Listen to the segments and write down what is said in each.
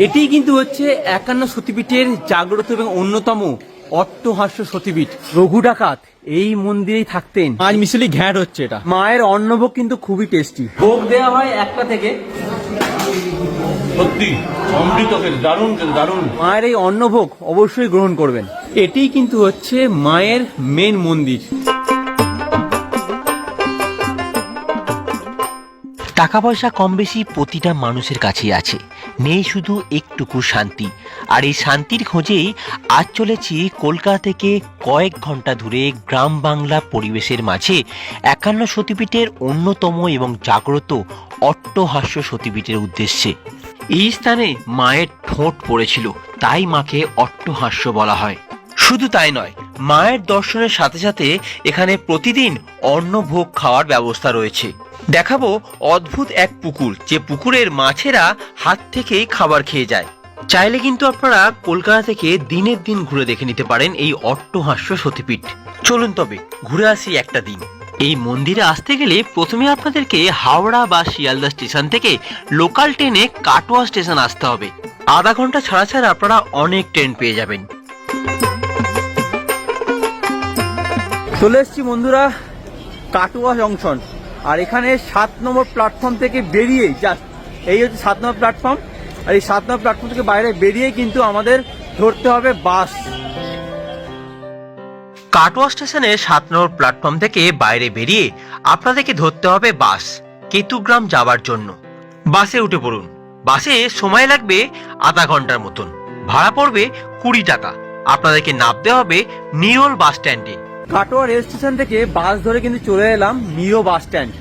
এটি কিন্তু হচ্ছে 51 সতীপীঠের জাগ্রত এবং অন্যতম অট্টহাস্য সতীপীঠ। রঘু ডাকাত এই মন্দিরেই থাকতেন। আজ মিশলি ঘ্যাট হচ্ছে এটা। মায়ের অন্নভোগ কিন্তু খুবই টেস্টি। ভোগ দেওয়া হয় একটা থেকে, সত্যি অমৃত খেতে দারুণ খেতে দারুণ। মায়ের এই অন্নভোগ অবশ্যই গ্রহণ করবেন। এটি কিন্তু হচ্ছে মায়ের মেন মন্দির। টাকা পয়সা কম বেশি প্রতিটা মানুষের কাছেই আছে, নেই শুধু একটুকু শান্তি। আর এই শান্তির খোঁজেই আজ চলেছি কলকাতা থেকে কয়েক ঘন্টা দূরে গ্রাম বাংলা পরিবেশের মাঝে 51 সতীপীঠের অন্যতম এবং জাগ্রত অট্টহাস্য সতীপীঠের উদ্দেশ্যে। এই স্থানে মায়ের ঠোঁট পড়েছিল, তাই মাকে অট্টহাস্য বলা হয়। শুধু তাই নয়, মায়ের দর্শনের সাথে সাথে এখানে প্রতিদিন অন্নভোগ খাওয়ার ব্যবস্থা রয়েছে। দেখাবো অদ্ভুত এক পুকুর, যে পুকুরের মাছেরা হাত থেকেই খাবার খেয়ে যায়। চাইলে কিন্তু আপনারা কলকাতা থেকে দিনের দিন ঘুরে দেখে নিতে পারেন এই অট্টহাস্য সতীপীঠ। চলুন তবে ঘুরে আসি একটা দিন। এই মন্দিরে আসতে গেলে প্রথমে আপনাদেরকে হাওড়া বা শিয়ালদা স্টেশন থেকে লোকাল ট্রেনে কাটোয়া স্টেশন আসতে হবে। আধা ঘন্টা ছাড়া ছাড়া আপনারা অনেক ট্রেন পেয়ে যাবেন। চলে এসছি বন্ধুরা কাটোয়া জংশন। আর এখানে 7 নম্বর প্ল্যাটফর্ম থেকে বেরিয়ে জাস্ট এই হচ্ছে 7 নম্বর প্ল্যাটফর্ম। আর এই 7 নম্বর প্ল্যাটফর্ম থেকে বাইরে বেরিয়ে কিন্তু আমাদের ধরতে হবে বাস। কাটোয়া স্টেশনে 7 নম্বর প্ল্যাটফর্ম থেকে বাইরে বেরিয়ে আপনাদেরকে ধরতে হবে বাস কেতুগ্রাম যাওয়ার জন্য। বাসে উঠে পড়ুন। বাসে সময় লাগবে আধা ঘন্টার মতন, ভাড়া পড়বে 20 টাকা। আপনাদেরকে নামতে হবে নিরোল বাস স্ট্যান্ডে। কাটোয়া রেল স্টেশন থেকে বাস ধরে কিন্তু চলে এলাম নিরো বাস স্ট্যান্ড।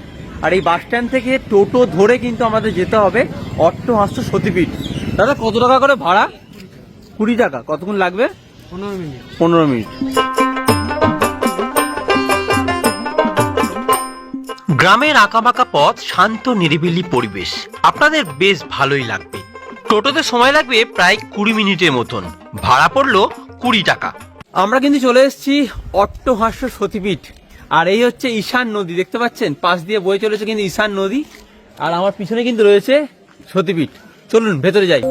আর এই বাস স্ট্যান্ড থেকে টোটো ধরে কিন্তু আমাদের যেতে হবে অট্টহাস্য সতীপীঠ। দাদা কত টাকা করে ভাড়া? 20 টাকা। কতক্ষণ লাগবে? 15 মিনিট। গ্রামের আঁকাবাঁকা পথ, শান্ত নিরিবিলি পরিবেশ, আপনাদের বেশ ভালোই লাগবে। টোটোতে সময় লাগবে প্রায় 20 মিনিটের মতন, ভাড়া পড়লো 20 টাকা। আমরা কিন্তু চলে এসেছি অট্টহাস্য সতীপীঠ। আর এই হচ্ছে ঈশান নদী, দেখতে পাচ্ছেন পাশ দিয়ে বয়ে চলেছে কিন্তু ঈশান নদী। আর আমার পিছনে কিন্তু রয়েছে সতীপীঠ। চলুন ভেতরে যাই।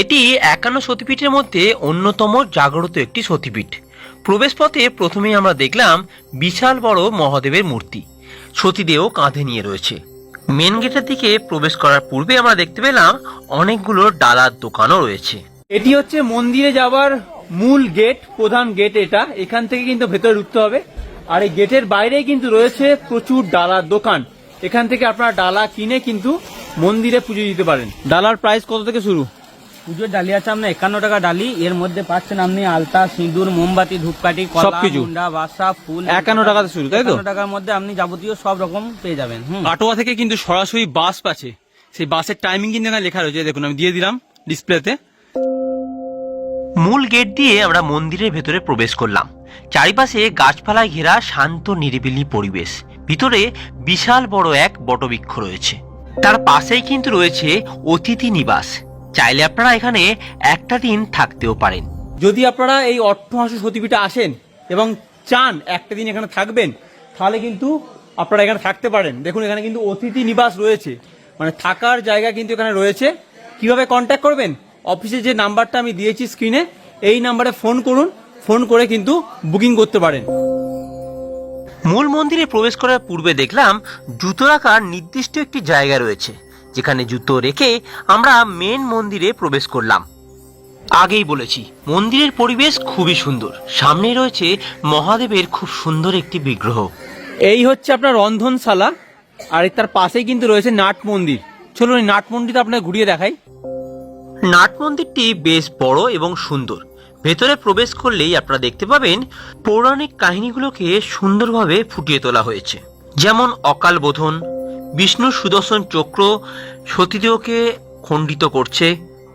এটি 51 সতীপীঠের মধ্যে অন্যতম জাগ্রত একটি সতীপীঠ। প্রবেশ পথে প্রথমেই আমরা দেখলাম বিশাল বড় মহাদেবের মূর্তি, সতীদেহ কাঁধে নিয়ে রয়েছে। মেন গেটের দিকে প্রবেশ করার পূর্বে আমরা দেখতে পেলাম অনেকগুলো ডালার দোকানও রয়েছে। এটি হচ্ছে মন্দিরে যাওয়ার মূল গেট, প্রধান গেট এটা। এখান থেকে কিন্তু ভেতরে ঢুকতে হবে। আর এই গেটের বাইরেই কিন্তু রয়েছে প্রচুর ডালার দোকান। এখান থেকে আপনারা ডালা কিনে কিন্তু মন্দিরে পুজো দিতে পারেন। ডালার প্রাইস কত থেকে শুরু? পুজোর ডালি আছে আপনার 51 টাকা ডালি। এর মধ্যে পাচ্ছেন আপনি আলতা, সিঁদুর, মোমবাতি, ধূপকাঠি, কলা, সবকিছু। মুন্ডা, বাসা, ফুল 51 টাকাতে শুরু, তাই তো? 51 টাকার মধ্যে আপনি যাবতীয় সব রকম পেয়ে যাবেন। কাটোয়া থেকে কিন্তু সরাসরি বাস আছে। সেই বাসের টাইমিং কিন্তু এখানে লেখা রয়েছে, দেখুন আমি দিয়ে দিলাম ডিসপ্লেতে। মূল গেট দিয়ে আমরা মন্দিরের ভেতরে প্রবেশ করলাম। চারিপাশে গাছপালায় ঘেরা শান্ত নিরিবিলি পরিবেশ। ভিতরে বিশাল বড় এক বটবৃক্ষ রয়েছে। তার পাশেই কিন্তু রয়েছে অতিথি নিবাস। চাইলে আপনারা এখানে একটা দিন থাকতেও পারেন। যদি আপনারা এই অট্টহাস্য সতীপীঠে আসেন এবং চান একটা দিন এখানে থাকবেন, তাহলে কিন্তু আপনারা এখানে থাকতে পারেন। দেখুন এখানে কিন্তু অতিথি নিবাস রয়েছে, মানে থাকার জায়গা কিন্তু এখানে রয়েছে। কিভাবে কন্ট্যাক্ট করবেন? অফিসের যে নাম্বারটা আমি দিয়েছি স্ক্রিনে, এই নাম্বারে ফোন করুন। ফোন করে কিন্তু বুকিং করতে পারেন। মূল মন্দিরে প্রবেশ করার পূর্বে দেখলাম জুতো রাখার নির্দিষ্ট একটি জায়গা রয়েছে, যেখানে জুতো রেখে আমরা মেন মন্দিরে প্রবেশ করলাম। আগেই বলেছি মন্দিরের পরিবেশ খুবই সুন্দর। সামনে রয়েছে মহাদেবের খুব সুন্দর একটি বিগ্রহ। এই হচ্ছে আপনার রন্ধনশালা। আর তার পাশেই কিন্তু রয়েছে নাট মন্দির। চলুন এই নাট মন্দিরটা আপনাকে ঘুরিয়ে দেখাই। নাট মন্দিরটি বেশ বড় এবং সুন্দর। ভেতরে প্রবেশ করলেই আপনারা দেখতে পাবেন পৌরাণিক কাহিনীগুলোকে সুন্দরভাবে ফুটিয়ে তোলা হয়েছে। যেমন অকাল বোধন, বিষ্ণুর সুদর্শন চক্র সতীদেহকে খণ্ডিত করছে।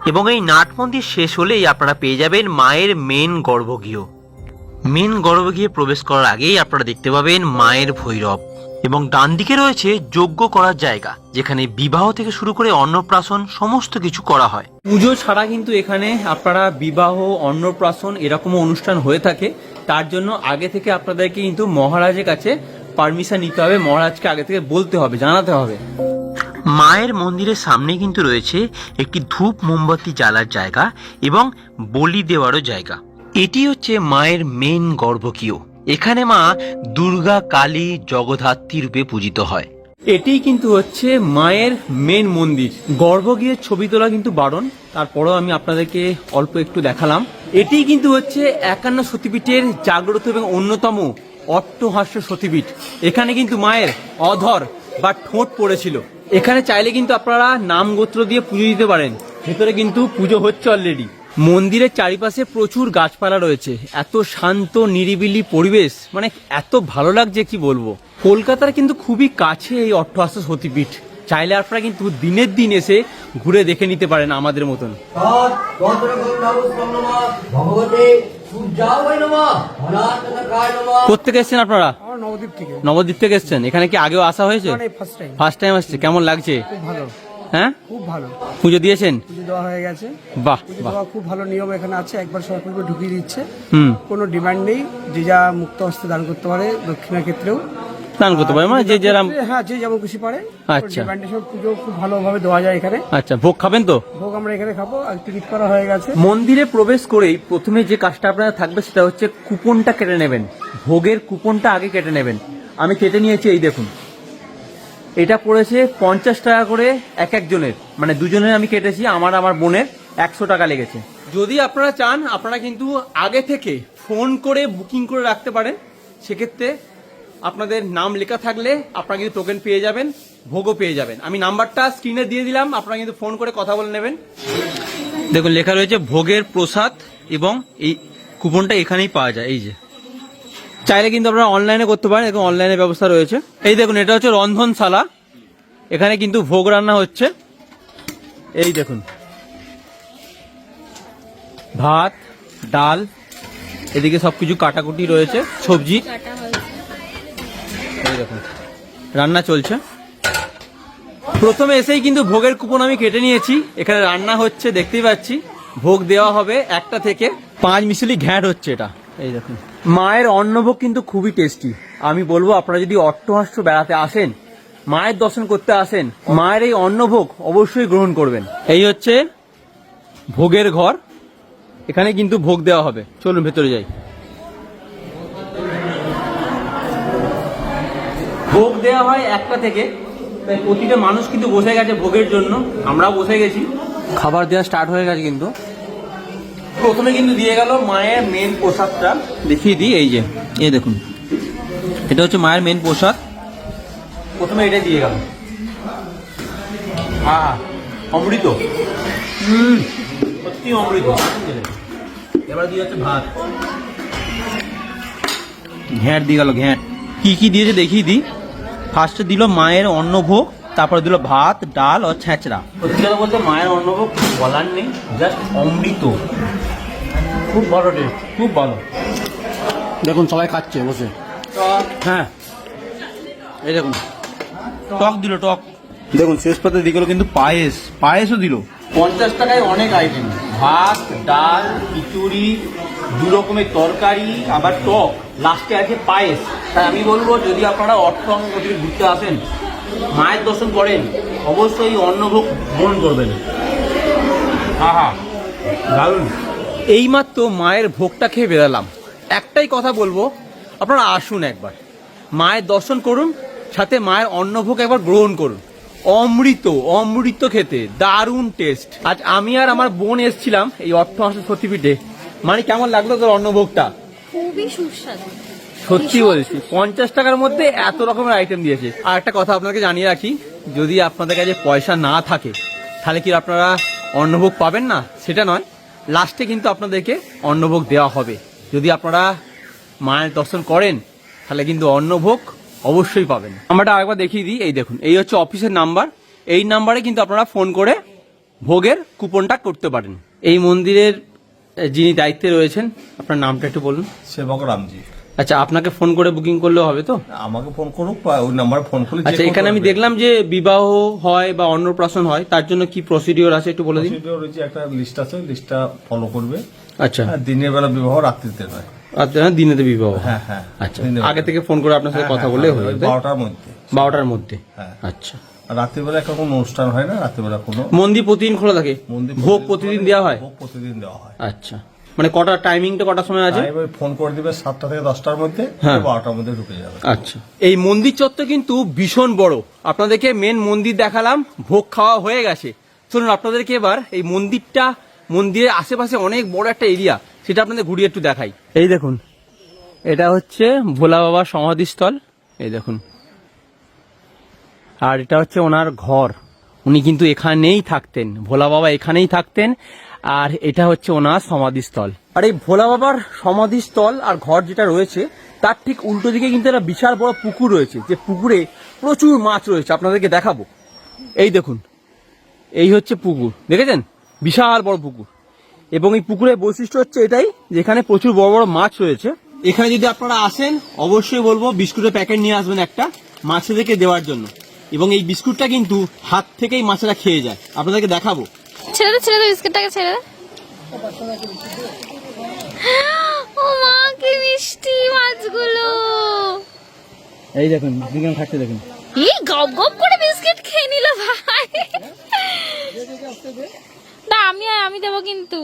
এবং এই নাট মন্দির শেষ হলেই আপনারা পেয়ে যাবেন মায়ের মেন গর্ভগৃহ। মেন গর্ভগৃহে প্রবেশ করার আগেই আপনারা দেখতে পাবেন মায়ের ভৈরব। এবং ডান দিকে রয়েছে যজ্ঞ করার জায়গা, যেখানে বিবাহ থেকে শুরু করে অন্নপ্রাশন সমস্ত কিছু করা হয়। পুজো ছাড়া কিন্তু এখানে আপনারা বিবাহ, অন্নপ্রাশন এরকমও অনুষ্ঠান হয়ে থাকে। তার জন্য আগে থেকে আপনাদেরকে কিন্তু মহারাজের কাছে পারমিশন নিতে হবে। মহারাজকে আগে থেকে বলতে হবে, জানাতে হবে। মায়ের মন্দিরের সামনে কিন্তু রয়েছে একটি ধূপ মোমবাতি জ্বালার জায়গা এবং বলি দেওয়ারও জায়গা। এটি হচ্ছে মায়ের মেন গর্ভগৃহ। এখানে মা দুর্গা, কালী, জগদ্ধাত্রী রূপে পূজিত হয়। এটিই কিন্তু হচ্ছে মায়ের মেন মন্দির। গর্ভগৃহের ছবি তোলা কিন্তু বারণ, তারপরেও আমি আপনাদেরকে অল্প একটু দেখালাম। এটিই কিন্তু হচ্ছে 51 সতীপীঠের জাগ্রত এবং অন্যতম অট্টহাস্য সতীপীঠ। এখানে কিন্তু মায়ের অধর বা ঠোঁট পড়েছিল। এখানে চাইলে কিন্তু আপনারা নাম গোত্র দিয়ে পুজো দিতে পারেন। ভেতরে কিন্তু পুজো হচ্ছে অলরেডি। মন্দিরের চারিপাশে প্রচুর গাছপালা রয়েছে। এত শান্ত নিরিবিলি পরিবেশ, মানে এত ভালো লাগছে কি বলবো। কলকাতার কিন্তু খুবই কাছে এই অট্টহাস্য সতীপীঠ। চাইলে আপনারা কিন্তু দিনের দিন এসে ঘুরে দেখে নিতে পারেন আমাদের মতন। কোথেকে এসছেন আপনারা? নবদ্বীপ থেকে। নবদ্বীপ থেকে এসছেন। এখানে কি আগেও আসা হয়েছে? ফার্স্ট টাইম আসছে। কেমন লাগছে? খুব ভালো। হ্যাঁ, খুব ভালো। পুজো দিয়েছেন? পুজো দেওয়া হয়ে গেছে। বাহ পুজো বাহ। দেওয়া খুব ভালো নিয়ম এখানে আছে। একবার সরকার ঢুকিয়ে দিচ্ছে। হুম, কোনো ডিমান্ড নেই, যে যা মুক্ত হস্তে দান করতে পারে। দক্ষিণার ক্ষেত্রেও দান করতে পারে, মানে যে যেরকম। হ্যাঁ, যে যেমন খুশি পারে। আচ্ছা। ডিমান্ডে সব পুজো খুব ভালোভাবে দেওয়া যায় এখানে। আচ্ছা, ভোগ খাবেন তো? ভোগ আমরা এখানে খাবো, আর টিকিট করা হয়ে গেছে। মন্দিরে প্রবেশ করেই প্রথমে যে কাজটা আপনার থাকবে সেটা হচ্ছে কুপনটা কেটে নেবেন। ভোগের কুপনটা আগে কেটে নেবেন। আমি কেটে নিয়েছি, এই দেখুন। এটা পড়েছে 50 টাকা করে এক একজনের, মানে দুজনের আমি কেটেছি। আমার বোনের 100 টাকা লেগেছে। যদি আপনারা চান আপনারা কিন্তু আগে থেকে ফোন করে বুকিং করে রাখতে পারেন। সেক্ষেত্রে আপনাদের নাম লেখা থাকলে আপনারা কিন্তু টোকেন পেয়ে যাবেন, ভোগও পেয়ে যাবেন। আমি নাম্বারটা স্ক্রিনে দিয়ে দিলাম, আপনারা কিন্তু ফোন করে কথা বলে নেবেন। দেখুন লেখা রয়েছে ভোগের প্রসাদ, এবং এই কুপনটা এখানেই পাওয়া যায়। এই যে, চাইলে কিন্তু আপনারা অনলাইনে করতে পারেন, এবং অনলাইনে ব্যবস্থা রয়েছে। এই দেখুন, এটা হচ্ছে রন্ধনশালা। এখানে কিন্তু ভোগ রান্না হচ্ছে। এই দেখুন, ভাত, ডাল, এদিকে সবকিছু কাটাকুটি রয়েছে, সবজি। এই দেখুন, রান্না চলছে। প্রথমে এসেই কিন্তু ভোগের কুপন আমি কেটে নিয়েছি। এখানে রান্না হচ্ছে, দেখতেই পাচ্ছি। ভোগ দেওয়া হবে 1টা থেকে 5 মিশালি ঘ্যাঁট হচ্ছে এটা। এই দেখুন, মায়ের অন্নভোগ কিন্তু খুবই টেস্টি। আমি বলবো আপনারা যদি অট্টহাস্য বেড়াতে আসেন, মায়ের দর্শন করতে আসেন, মায়ের এই অন্নভোগ অবশ্যই গ্রহণ করবেন। এই হচ্ছে ভোগের ঘর। এখানে কিন্তু ভোগ দেওয়া হবে। চলুন ভেতরে যাই। ভোগ দেওয়া হয় 1টা থেকে, তাই প্রতিটা মানুষ কিন্তু বসে গেছে ভোগের জন্য। আমরাও বসে গেছি, খাবার দেওয়া স্টার্ট হয়ে গেছে। কিন্তু প্রথমে কিন্তু দিয়ে গেল মায়ের মেন প্রসাদটা। দেখিয়ে দিই, এই যে, এই দেখুন, এটা হচ্ছে মায়ের মেন প্রসাদ। প্রথমে এটা দিয়ে গেল। অমৃত, সত্যি অমৃত। এবার দিয়ে যাচ্ছে ভাত। ঘ্যাঁট দিয়ে গেল, ঘ্যাঁট। কি কি দিয়েছে দেখিয়ে দিই। ফার্স্টে দিল মায়ের অন্নভোগ, তারপরে দিল ভাত, ডাল আর ছেঁচড়া। সত্যি কথা বলতে মায়ের অন্নভোগ বলার নেই, জাস্ট অমৃত। খুব ভালো টেস্ট, খুব ভালো। দেখুন সবাই খাচ্ছে বসে। হ্যাঁ, এই দেখুন, টক দিল, টক। দেখুন শেষ পাতে দিয়ে গেল কিন্তু পায়েসও দিল। 50 টাকায় অনেক আইটেম, ভাত, ডাল, খিচুড়ি, 2 রকমের তরকারি, আবার টক, লাস্টে আছে পায়েস। তাই আমি বলবো যদি আপনারা অট্টহাস্য সতীপীঠ ঘুরতে আসেন, মায়ের দর্শন করেন, অবশ্যই এই অন্নভোগ গ্রহণ করবেন। দারুণ। এইমাত্র মায়ের ভোগটা খেয়ে বেরালাম। একটাই কথা বলবো, আপনারা আসুন একবার, মায়ের দর্শন করুন, সাথে মায়ের অন্নভোগ একবার গ্রহণ করুন। অমৃত, অমৃত খেতে, দারুণ টেস্ট। আজ আমি আর আমার বোন এসেছিলাম এই অট্টহাস্য সতীপীঠে। মানে কেমন লাগলো তোর অন্নভোগটা? খুবই সুস্বাদু। সত্যি বলছি, 50 টাকার মধ্যে এত রকমের আইটেম দিয়েছে। আর একটা কথা আপনাকে জানিয়ে রাখি, যদি আপনাদের কাছে পয়সা না থাকে তাহলে কি আপনারা অন্নভোগ পাবেন না? সেটা নয়, লাস্টে কিন্তু আপনাদেরকে অন্নভোগ দেওয়া হবে। যদি আপনারা মায়ের দর্শন করেন তাহলে কিন্তু অন্নভোগ অবশ্যই পাবেন। নাম্বারটা আরেকবার দেখিয়ে দিই। এই দেখুন, এই হচ্ছে অফিসের নাম্বার। এই নাম্বারে কিন্তু আপনারা ফোন করে ভোগের কুপনটা করতে পারেন। এই মন্দিরের যিনি দায়িত্বে রয়েছেন, আপনার নামটা একটু বলুন। সেবক রামজি। আচ্ছা, আপনাকে ফোন করে বুকিং করলেও হবে তো? আমাকে ফোন করুক বা ওই নাম্বারে ফোন করলে। আচ্ছা, এখানে আমি দেখলাম যে বিবাহ হয় বা অন্নপ্রাশন হয়, তার জন্য কি প্রসিডিওর আছে একটু বলে দিন। রয়েছে একটা লিস্ট আছে, লিস্টটা ফলো করবে। আচ্ছা, দিনের বেলা বিবাহ, রাত্রিতে নয়। দিনেতে বিবাহ। হ্যাঁ হ্যাঁ। আচ্ছা, আগে থেকে ফোন করে আপনার সাথে কথা বললে হবে। 12টার মধ্যে। 12টার মধ্যে। হ্যাঁ। আচ্ছা, আর রাত্রিবেলা কোনো অনুষ্ঠান হয় না, রাত্রিবেলা কোনো মন্দির প্রতিদিন খোলা থাকে, মন্দির ভোগ প্রতিদিন দেওয়া হয়। ভোগ প্রতিদিন দেওয়া হয়। আচ্ছা, মানে কটার টাইমিংটা কটার সময় আছে? এবার ফোন করে দিবে 7টা থেকে 10টার মধ্যে, হ্যাঁ। 12টার মধ্যে ঢুকে যাবে। আচ্ছা, এই মন্দির চত্বর কিন্তু ভীষণ বড়। আপনাদেরকে মেন মন্দির দেখালাম, ভোগ খাওয়া হয়ে গেছে। চলুন আপনাদেরকে এবার এই মন্দিরের আশেপাশে অনেক বড় একটা এরিয়া, সেটা আপনাদের ঘুরিয়ে একটু দেখাই। এই দেখুন, এটা হচ্ছে ভোলা বাবার সমাধিস্থল, এই দেখুন। আর এটা হচ্ছে ওনার ঘর, উনি কিন্তু এখানেই থাকতেন, ভোলা বাবা এখানেই থাকতেন। আর এটা হচ্ছে ওনার সমাধিস্থল। আর এই ভোলা বাবার সমাধিস্থল আর ঘর যেটা রয়েছে তার ঠিক উল্টো দিকে কিন্তু একটা বিশাল বড় পুকুর রয়েছে, যে পুকুরে প্রচুর মাছ রয়েছে, আপনাদেরকে দেখাবো। এই দেখুন, এই হচ্ছে পুকুর, দেখেছেন? বিশাল বড় পুকুর। এবং এই পুকুরের বৈশিষ্ট্য হচ্ছে এটাই, যেখানে প্রচুর বড় বড় মাছ রয়েছে। এখানে যদি আপনারা আসেন, অবশ্যই বলবো বিস্কুটের প্যাকেট নিয়ে আসবেন একটা, মাছেদেরকে দেওয়ার জন্য। এবং এই বিস্কুটটা কিন্তু হাত থেকেই মাছেরা খেয়ে যায়, আপনাদেরকে দেখাবো। ছেড়ে দে বিস্কুটটাকে, ছেড়ে দে। ও মা, কি মিষ্টি মাছগুলো। এই দেখুন, দুজন থাকতে দেখুন। এই গপ গপ করে বিস্কিট খেয়ে নিল ভাই। না, আমি দেবো কিন্তু।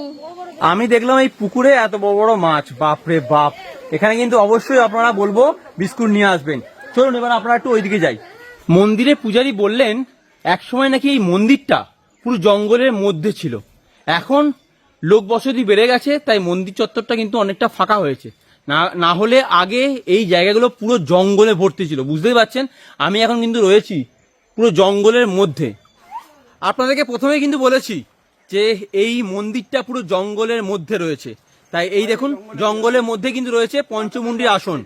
আমি দেখলাম এই পুকুরে এত বড় বড় মাছ, বাপরে বাপ। এখানে কিন্তু অবশ্যই আপনারা বলবো বিস্কুট নিয়ে আসবেন। চলুন এবার আপনারা একটু ওইদিকে যাই। মন্দিরে পূজারী বললেন একসময় নাকি এই মন্দিরটা পুরো জঙ্গলের মধ্যে ছিল, এখন লোক বসতি বেড়ে গেছে, তাই মন্দির চত্বরটা কিন্তু অনেকটা ফাঁকা হয়েছে। না হলে আগে এই জায়গাগুলো পুরো জঙ্গলে ভর্তি ছিল, বুঝতেই পারছেন। আমি এখন কিন্তু রয়েছি পুরো জঙ্গলের মধ্যে। আপনাদেরকে প্রথমে কিন্তু বলেছি যে এই মন্দিরটা পুরো জঙ্গলের মধ্যে রয়েছে, তাই এই দেখুন জঙ্গলের মধ্যে কিন্তু রয়েছে পঞ্চমুণ্ডীর আসন।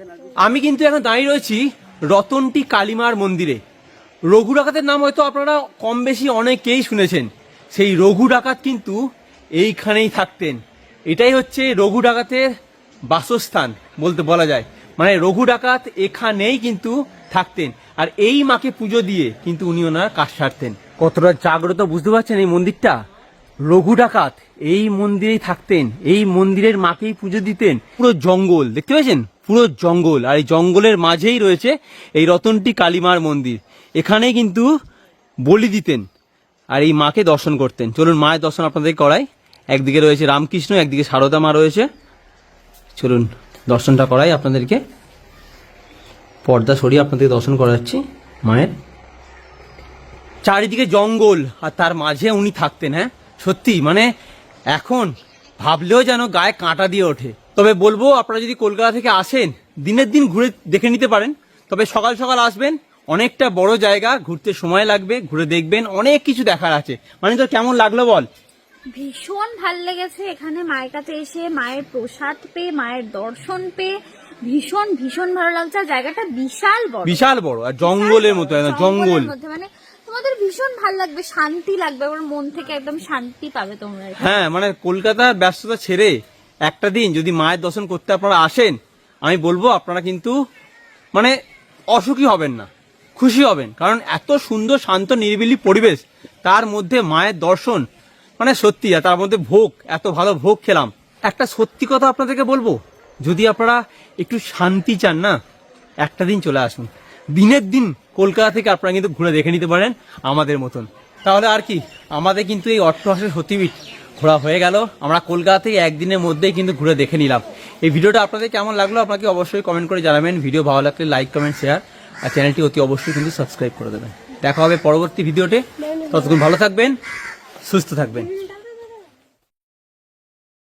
আমি কিন্তু এখন দাঁড়িয়ে রয়েছি রতনটি কালীমার মন্দিরে। রঘু ডাকাতের নাম হয়তো আপনারা কম বেশি অনেকেই শুনেছেন। সেই রঘু ডাকাত কিন্তু এইখানেই থাকতেন। এটাই হচ্ছে রঘু ডাকাতের বাসস্থান বলা যায়। মানে রঘু ডাকাত এখানেই কিন্তু থাকতেন, আর এই মাকে পুজো দিয়ে কিন্তু উনি ওনার কাজ সারতেন। কতটা জাগ্রত বুঝতে পারছেন এই মন্দিরটা। রঘু ডাকাত এই মন্দিরেই থাকতেন, এই মন্দিরের মাকেই পুজো দিতেন। পুরো জঙ্গল দেখতে পেয়েছেন, পুরো জঙ্গল, আর এই জঙ্গলের মাঝেই রয়েছে এই রতনটি কালীমার মন্দির। এখানেই কিন্তু বলি দিতেন আর এই মাকে দর্শন করতেন। চলুন মায়ের দর্শন আপনাদের করাই। একদিকে রয়েছে রামকৃষ্ণ, একদিকে সারদা মা রয়েছে। চলুন দর্শনটা করাই আপনাদেরকে। পর্দা সরিয়ে আপনাদের দর্শন করাচ্ছি মায়ের। চারিদিকে জঙ্গল আর তার মাঝে উনি থাকতেন। হ্যাঁ সত্যি, মানে এখন ভাবলেও যেন গায়ে কাঁটা দিয়ে ওঠে। তবে বলবো আপনারা যদি কলকাতা থেকে আসেন, দিনের দিন ঘুরে দেখে নিতে পারেন, তবে সকাল সকাল আসবেন। অনেকটা বড় জায়গা, ঘুরতে সময় লাগবে, ঘুরে দেখবেন, অনেক কিছু দেখার আছে। মানে তোর কেমন লাগলো বল? ভীষণ ভাল লেগেছে এখানে মায়ের কাছে এসে, মায়ের প্রসাদ পেয়ে, মায়ের দর্শন পেয়ে ভীষণ ভীষণ ভালো লাগছে। আর জায়গাটা বিশাল বড়, বিশাল বড়, আর জঙ্গলের মতো, জঙ্গল মধ্যে। মানে তোমাদের ভীষণ ভালো লাগবে, শান্তি লাগবে, আমার মন থেকে একদম শান্তি পাবে তোমরা। হ্যাঁ, মানে কলকাতার ব্যস্ততা ছেড়ে একটা দিন যদি মায়ের দর্শন করতে আপনারা আসেন, আমি বলবো আপনারা কিন্তু মানে অসুখী হবেন না, খুশি হবেন। কারণ এত সুন্দর শান্ত নিরিবিলি পরিবেশ, তার মধ্যে মায়ের দর্শন, মানে সত্যি। আর তার মধ্যে ভোগ, এত ভালো ভোগ খেলাম। একটা সত্যি কথা আপনাদেরকে বলবো, যদি আপনারা একটু শান্তি চান না, একটা দিন চলে আসুন। দিনের দিন কলকাতা থেকে আপনারা কিন্তু ঘুরে দেখে নিতে পারেন আমাদের মতন। তাহলে আর কি, আমাদের কিন্তু এই অট্টহাসির সতীপীঠ ঘোরা হয়ে গেল। আমরা কলকাতা থেকে একদিনের মধ্যেই কিন্তু ঘুরে দেখে নিলাম। এই ভিডিওটা আপনাদের কেমন লাগলো আপনাকে অবশ্যই কমেন্ট করে জানাবেন। ভিডিও ভালো লাগলে লাইক, কমেন্ট, শেয়ার, আর চ্যানেলটি অতি অবশ্যই কিন্তু সাবস্ক্রাইব করে দেবেন। দেখা হবে পরবর্তী ভিডিওতে। ততক্ষণ ভালো থাকবেন, সুস্থ থাকবেন।